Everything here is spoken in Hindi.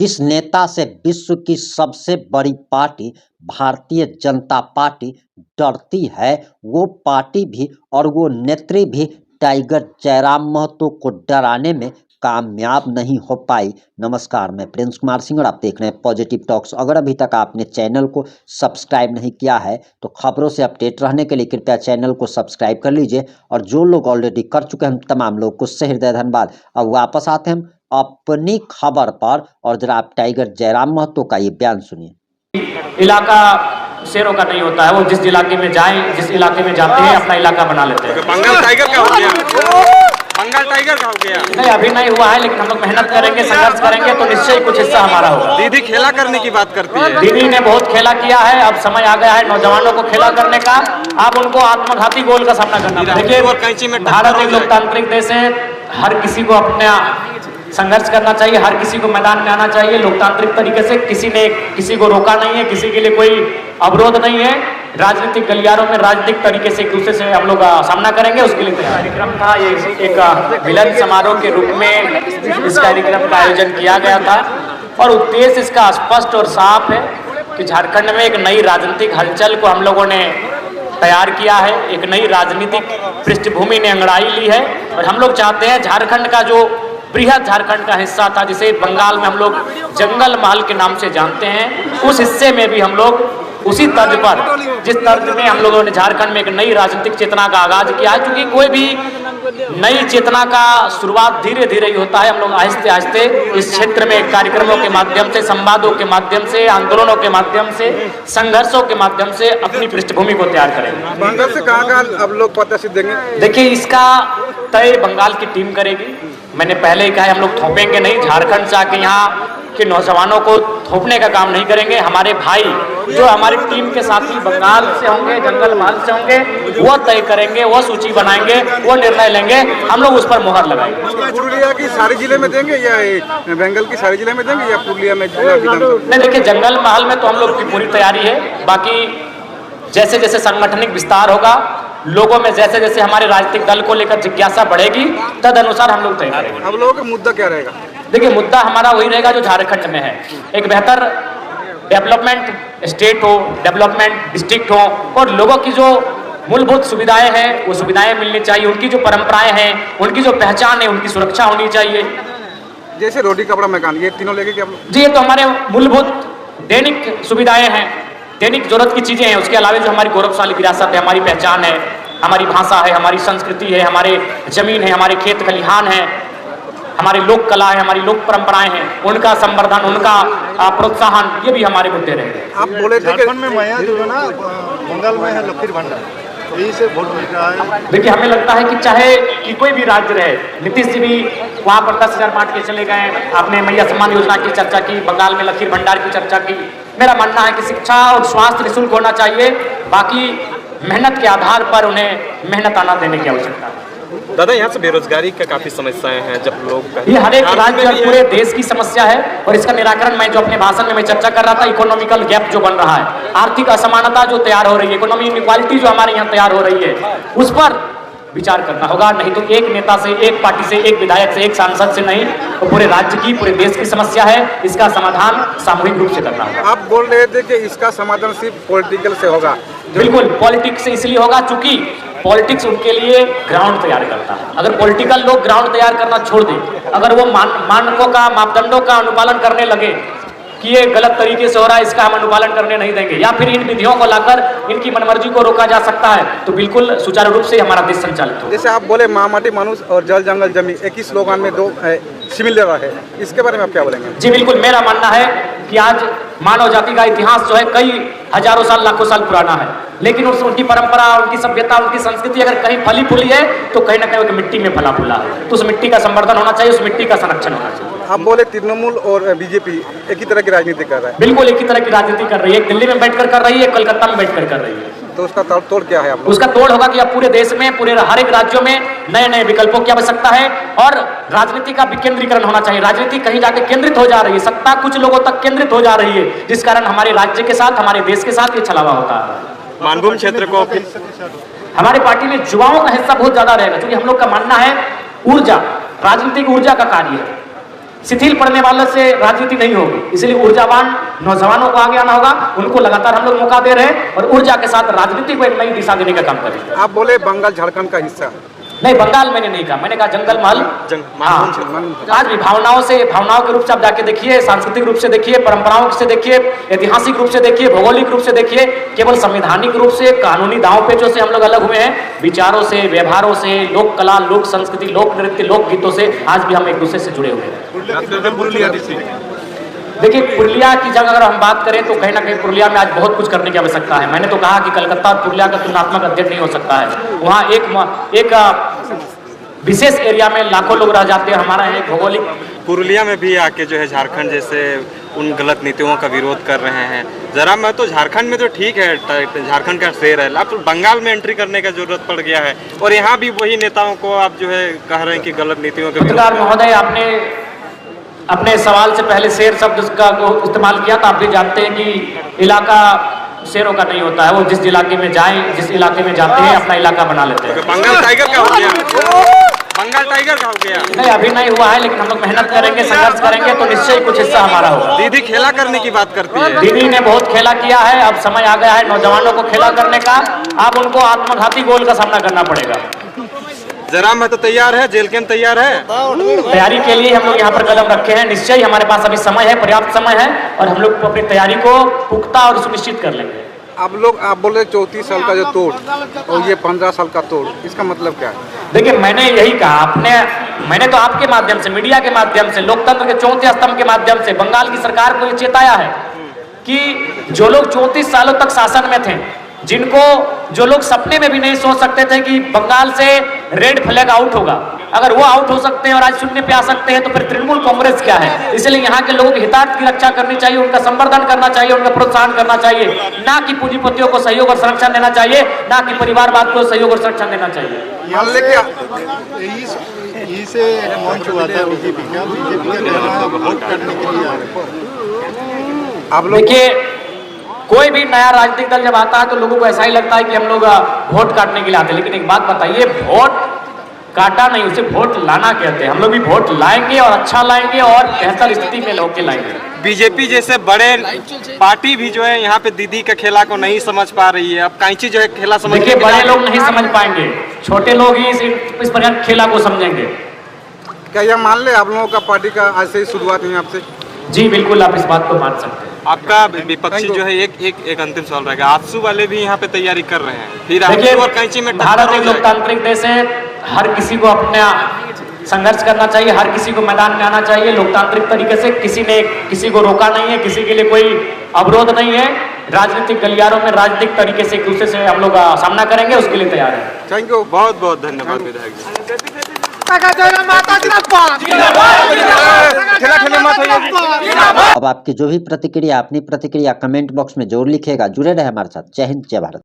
जिस नेता से विश्व की सबसे बड़ी पार्टी भारतीय जनता पार्टी डरती है, वो पार्टी भी और वो नेत्री भी टाइगर जयराम महतो को डराने में कामयाब नहीं हो पाई। नमस्कार, मैं प्रिंस कुमार सिंह और आप देख रहे हैं पॉजिटिव टॉक्स। अगर अभी तक आपने चैनल को सब्सक्राइब नहीं किया है तो खबरों से अपडेट रहने के लिए कृपया चैनल को सब्सक्राइब कर लीजिए, और जो लोग ऑलरेडी कर चुके हैं तमाम लोग को सहृदय धन्यवाद। अब वापस आते हैं हम अपनी खबर पर, और जरा आप टाइगर जयराम महतो का ये बयान सुनिए। इलाका शेरों का नहीं होता है, वो जिस इलाके में जाएं, जिस इलाके में जाते हैं अपना इलाका बना लेते हैं। बंगाल टाइगर का हो गया, बंगाल टाइगर का हो गया। नहीं, अभी नहीं हुआ है, लेकिन हम लोग मेहनत करेंगे, संघर्ष करेंगे तो निश्चय ही कुछ हिस्सा हमारा होगा। दीदी खेला करने की बात करती है। दीदी ने बहुत खेला किया है, अब समय आ गया है नौजवानों को खेला करने का। अब उनको आत्मघाती गोल का सामना करना है। देखिए, भारत एक लोकतांत्रिक देश है, हर किसी को अपना संघर्ष करना चाहिए, हर किसी को मैदान में आना चाहिए लोकतांत्रिक तरीके से। किसी ने किसी को रोका नहीं है, किसी के लिए कोई अवरोध नहीं है। राजनीतिक गलियारों में राजनीतिक तरीके से एक दूसरे से हम लोग सामना करेंगे, उसके लिए कार्यक्रम था। ये एक मिलन समारोह के रूप में इस कार्यक्रम का आयोजन किया गया था, और उद्देश्य इसका स्पष्ट और साफ है कि झारखंड में एक नई राजनीतिक हलचल को हम लोगों ने तैयार किया है। एक नई राजनीतिक पृष्ठभूमि ने अंगड़ाई ली है, और हम लोग चाहते हैं झारखंड का जो बृहद झारखंड का हिस्सा था, जिसे बंगाल में हम लोग जंगल महल के नाम से जानते हैं, उस हिस्से में भी हम लोग उसी तर्ज पर, जिस तर्ज में हम लोगों ने झारखंड में एक नई राजनीतिक चेतना का आगाज किया है। क्योंकि कोई भी नई चेतना का शुरुआत धीरे धीरे ही होता है। हम लोग आहिस्ते आहिस्ते इस क्षेत्र में कार्यक्रमों के माध्यम से, संवादों के माध्यम से, आंदोलनों के माध्यम से, संघर्षों के माध्यम से अपनी पृष्ठभूमि को तैयार करेंगे। बंगाल से कहाँ अब लोग प्रदर्शित देंगे? देखिए, इसका तय बंगाल की टीम करेगी। मैंने पहले ही कहा है, हम लोग थोपेंगे नहीं। झारखंड से आके यहाँ के नौजवानों को थोपने का काम नहीं करेंगे। हमारे भाई जो हमारी टीम के साथी बंगाल से होंगे, जंगल महल से होंगे, वो तय करेंगे, वो सूची बनाएंगे, वो निर्णय लेंगे, हम लोग उस पर मुहर लगाएंगे। पुरुलिया की सारे जिले में देंगे या बंगाल की सारे जिले में देंगे या पुरुलिया में? नहीं, देखिए, जंगल महल में तो हम लोग की पूरी तैयारी है। बाकी जैसे जैसे संगठनिक विस्तार होगा, लोगों में जैसे जैसे हमारे राजनीतिक दल को लेकर जिज्ञासा बढ़ेगी, तद अनुसार हम लोग तय करेंगे। अब लोगों का मुद्दा क्या रहेगा? देखिए, मुद्दा हमारा वही रहेगा जो झारखंड में है। एक बेहतर डेवलपमेंट स्टेट हो, डेवलपमेंट डिस्ट्रिक्ट हो, और लोगों की जो मूलभूत सुविधाएं हैं वो सुविधाएं मिलनी चाहिए। उनकी जो परंपराएं हैं, उनकी जो पहचान है, उनकी सुरक्षा होनी चाहिए। जैसे रोटी कपड़ा मकान, ये तीनों लेके क्या? जी, ये तो हमारे मूलभूत दैनिक सुविधाएं हैं, दैनिक जरूरत की चीजें हैं। उसके अलावा जो हमारी गौरवशाली विरासत है, हमारी पहचान है, हमारी भाषा है, हमारी संस्कृति है, हमारे जमीन है, हमारे खेत खलिहान है, हमारी लोक कला है, हमारी लोक परंपराएं हैं, उनका संवर्धन, उनका प्रोत्साहन, ये भी हमारे मुद्दे रहेंगे। आप बोले थे कि में माया जो है ना बंगाल में है लकीर भंडार, यही से वोट मिल रहा है। देखिए, हमें लगता है कि चाहे कि कोई भी राज्य रहे, नीतीश जी भी वहाँ पर 10,000 बांट के चले गए। आपने मैया सम्मान योजना की चर्चा की, बंगाल में लकीर भंडार की चर्चा की। मेरा मानना है कि शिक्षा और स्वास्थ्य निःशुल्क होना चाहिए, बाकी मेहनत के आधार पर उन्हें मेहनत आना देने की आवश्यकता है। दादा, यहाँ से बेरोजगारी का काफी समस्याएं हैं। जब लोग ये हर एक राज्य और पूरे देश की समस्या है, और इसका निराकरण मैं जो अपने भाषण में मैं चर्चा कर रहा था, इकोनॉमिकल गैप जो बन रहा है, आर्थिक असमानता जो तैयार हो रही है, इकोनॉमिक इनइक्वालिटी जो हमारे यहाँ तैयार हो रही है, उस पर विचार करना होगा। नहीं तो एक नेता से, एक पार्टी से, एक विधायक से, एक सांसद से नहीं, तो पूरे राज्य की, पूरे देश की समस्या है। इसका समाधान सामूहिक रूप से करना होगा। आप बोल रहे थे कि इसका समाधान सिर्फ पॉलिटिकल से होगा। बिल्कुल, पॉलिटिक्स से इसलिए होगा चूंकि पॉलिटिक्स उनके लिए ग्राउंड तैयार करता है। अगर पॉलिटिकल लोग ग्राउंड तैयार करना छोड़ दें, अगर वो मानकों का, मापदंडों का अनुपालन करने लगे कि ये गलत तरीके से हो रहा है, इसका हम अनुपालन करने नहीं देंगे, या फिर इन विधियों को लाकर इनकी मनमर्जी को रोका जा सकता है, तो बिल्कुल सुचारू रूप से हमारा देश संचालित हो। जैसे आप बोले माँ माटी मानुष और जल जंगल जमीन, एक ही स्लोगन में दो सिमिलर है, इसके बारे में आप क्या बोलेंगे? जी बिल्कुल, मेरा मानना है कि आज मानव जाति का इतिहास जो है कई हजारों साल, लाखों साल पुराना है, लेकिन उनकी परंपरा, उनकी सभ्यता, उनकी संस्कृति अगर कहीं फली फूली है तो कहीं ना कहीं मिट्टी में फला फूला है। तो उस मिट्टी का संवर्धन होना चाहिए, उस मिट्टी का संरक्षण होना चाहिए। आप बोले तृणमूल और बीजेपी एक ही तरह की राजनीति कर रहा है। बिल्कुल एक ही तरह की राजनीति कर रही है, एक दिल्ली में बैठकर कर रही है, एक कलकत्ता में बैठकर कर रही है। तो उसका तोड़ क्या है? उसका तोड़ होगा कि अब पूरे देश में, पूरे हर एक राज्यों में नए नए विकल्पों की आवश्यकता है, और राजनीति का विकेंद्रीकरण होना चाहिए। राजनीति कहीं जाके केंद्रित हो जा रही है, सत्ता कुछ लोगों तक केंद्रित हो जा रही है, जिस कारण हमारे राज्य के साथ, हमारे देश के साथ ये छलावा होता है। मानभूम क्षेत्र को हमारी पार्टी में युवाओं का हिस्सा बहुत ज्यादा रहेगा, क्योंकि हम लोग का मानना है ऊर्जा राजनीतिक ऊर्जा का कार्य है। शिथिल पड़ने वालों से राजनीति नहीं होगी। इसलिए ऊर्जावान नौजवानों को आगे आना होगा, उनको लगातार हम लोग मौका दे रहे हैं और ऊर्जा के साथ राजनीति को एक नई दिशा देने का काम करेंगे। आप बोले बंगाल झारखंड का हिस्सा, नहीं, बंगाल मैंने नहीं कहा, मैंने कहा जंगल महल। हाँ, आज भी भावनाओं के रूप से आप जाके देखिए, सांस्कृतिक रूप से देखिए, परंपराओं से देखिए, ऐतिहासिक रूप से देखिए, भौगोलिक रूप से देखिए, केवल संवैधानिक रूप से, कानूनी दांव पेचों से हम लोग अलग हुए हैं, विचारों से, व्यवहारों से, लोक कला, लोक संस्कृति, लोक नृत्य, लोक गीतों से आज भी हम एक दूसरे से जुड़े हुए हैं। देखिए, पुरुलिया की जगह अगर हम बात करें तो कहीं ना कहीं पुरुलिया में आज बहुत कुछ करने की आवश्यकता है। मैंने तो कहा कि कलकत्ता और पुरुलिया का तुलनात्मक अध्ययन नहीं हो सकता है। वहाँ एक विशेष एरिया में लाखों लोग रह जाते हैं। हमारा एक भौगोलिक पुरुलिया में भी आके जो है झारखंड जैसे उन गलत नीतियों का विरोध कर रहे हैं। जरा मैं तो झारखंड में तो ठीक है, झारखंड का शेर है, अब तो बंगाल में एंट्री करने का जरूरत पड़ गया है और यहाँ भी वही नेताओं को आप जो है कह रहे हैं कि गलत नीतियों का पत्रकार महोदय, आपने अपने सवाल से पहले शेर शब्द का इस्तेमाल किया था। आप भी जानते हैं कि इलाका शेरों का नहीं होता है, वो जिस इलाके में जाएं, जिस इलाके में जाते हैं अपना इलाका बना लेते हैं। बंगाल टाइगर का हो गया, बंगाल टाइगर का हो गया। नहीं, अभी नहीं हुआ है, लेकिन हम लोग मेहनत करेंगे, संघर्ष करेंगे तो निश्चय कुछ हिस्सा हमारा होगा। दीदी खेला करने की बात करती है। दीदी ने बहुत खेला किया है, अब समय आ गया है नौजवानों को खेला करने का। अब उनको आत्मघाती गोल का सामना करना पड़ेगा। जरा मैं तो तैयार है, जेल के तैयार है। तैयारी के लिए हम लोग यहाँ पर कदम रखे हैं। निश्चय हमारे पास अभी समय है, पर्याप्त समय है और हम लोग अपनी तैयारी को पुख्ता और सुनिश्चित कर लेंगे। आप बोल रहे 34 साल का जो तोड़ और ये 15 साल का तोड़, इसका मतलब क्या है? देखिए, मैंने यही कहा, मैंने तो आपके माध्यम से, मीडिया के माध्यम से, लोकतंत्र के चौथे स्तंभ के माध्यम से बंगाल की सरकार को ये चेताया है कि जो लोग 34 सालों तक शासन में थे, जो लोग सपने में भी नहीं सोच सकते थे कि बंगाल से रेड फ्लैग आउट होगा, अगर वो आउट हो सकते हैं और आज शून्य पे आ सकते हैं तो फिर तृणमूल कांग्रेस क्या है। इसलिए यहाँ के लोगों के हितार्थ की रक्षा करनी चाहिए, उनका संवर्धन करना चाहिए, उनका प्रोत्साहन करना चाहिए, ना कि पूंजीपतियों को सहयोग और संरक्षण देना चाहिए, ना कि परिवारवाद को सहयोग और संरक्षण देना चाहिए। से मंच हुआ था बीजेपी का वोट करने के लिए आप लोग देखिए, कोई भी नया राजनीतिक दल जब आता है तो लोगों को ऐसा ही लगता है कि हम लोग वोट काटने के लिए आते हैं, लेकिन एक बात बताइए, वोट काटा नहीं, उसे वोट लाना कहते हैं। हम लोग भी वोट लाएंगे और अच्छा लाएंगे और बेहतर स्थिति में लोग के लाएंगे। बीजेपी जैसे बड़े पार्टी भी जो है यहाँ पे दीदी का खेला को नहीं समझ पा रही है। अब कांची जो है खेला समझ, देखिए, बड़े लोग नहीं समझ पाएंगे, छोटे लोग ही इस प्रकार खेला को समझेंगे। क्या यह मान ले आप लोगों का पार्टी का आज से ही शुरुआत हुई आपसे? जी बिल्कुल, आप इस बात को मान सकते हैं। आपका विपक्षी जो है एक अंतिम सवाल रहेगा, आजसू वाले भी यहाँ पे तैयारी कर रहे हैं, फिर देखिए, और कैंची में भारत एक लोकतांत्रिक देश है, हर किसी को अपना संघर्ष करना चाहिए, हर किसी को मैदान में आना चाहिए लोकतांत्रिक तरीके से। किसी ने किसी को रोका नहीं है, किसी के लिए कोई अवरोध नहीं है। राजनीतिक गलियारों में राजनीतिक तरीके से एक दूसरे से हम लोग सामना करेंगे, उसके लिए तैयार है। थैंक यू, बहुत बहुत धन्यवाद विधायक जी। अब आपकी जो भी प्रतिक्रिया, अपनी प्रतिक्रिया कमेंट बॉक्स में जरूर लिखेगा। जुड़े रहे हमारे साथ। जय हिंद, जय भारत।